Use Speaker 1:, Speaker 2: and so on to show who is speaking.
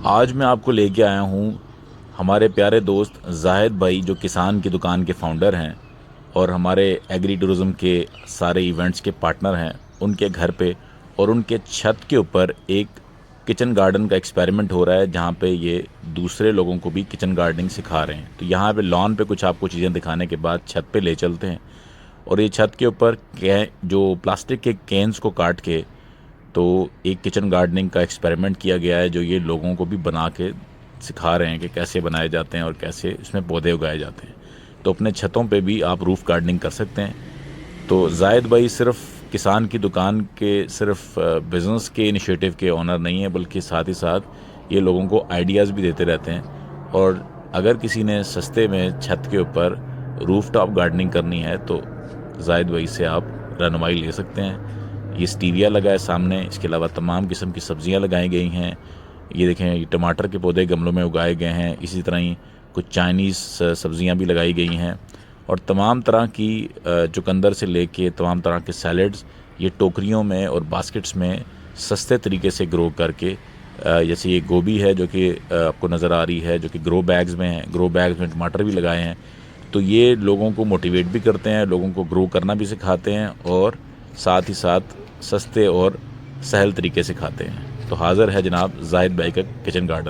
Speaker 1: आज मैं आपको लेके आया हूँ हमारे प्यारे दोस्त जाहिद भाई, जो किसान की दुकान के फाउंडर हैं और हमारे एग्री टूरिज़्म के सारे इवेंट्स के पार्टनर हैं, उनके घर पे। और उनके छत के ऊपर एक किचन गार्डन का एक्सपेरिमेंट हो रहा है, जहाँ पे ये दूसरे लोगों को भी किचन गार्डनिंग सिखा रहे हैं। तो यहाँ पे लॉन पे कुछ आपको चीज़ें दिखाने के बाद छत पे ले चलते हैं। और ये छत के ऊपर जो प्लास्टिक के कैंस को काट के तो एक किचन गार्डनिंग का एक्सपेरिमेंट किया गया है, जो ये लोगों को भी बना के सिखा रहे हैं कि कैसे बनाए जाते हैं और कैसे इसमें पौधे उगाए जाते हैं। तो अपने छतों पे भी आप रूफ़ गार्डनिंग कर सकते हैं। तो जाहिद भाई सिर्फ किसान की दुकान के सिर्फ बिज़नेस के इनिशिएटिव के ओनर नहीं है, बल्कि साथ ही साथ ये लोगों को आइडियाज़ भी देते रहते हैं। और अगर किसी ने सस्ते में छत के ऊपर रूफ टॉप गार्डनिंग करनी है तो जाहिद भाई से आप रहनुमाई ले सकते हैं। ये स्टीविया लगा है सामने, इसके अलावा तमाम किस्म की सब्जियां लगाई गई हैं। ये देखें, ये टमाटर के पौधे गमलों में उगाए गए हैं। इसी तरह ही कुछ चाइनीज़ सब्जियां भी लगाई गई हैं। और तमाम तरह की चुकंदर से लेके तमाम तरह के सैलड्स ये टोकरियों में और बास्केट्स में सस्ते तरीके से ग्रो करके, जैसे ये गोभी है जो कि आपको नज़र आ रही है, जो कि ग्रो बैग्स में है। ग्रो बैग्स में टमाटर भी लगाए हैं। तो ये लोगों को मोटिवेट भी करते हैं, लोगों को ग्रो करना भी सिखाते हैं और साथ ही साथ सस्ते और सहल तरीके से खाते हैं। तो हाज़िर है जनाब जाहिद भाई का किचन गार्डन।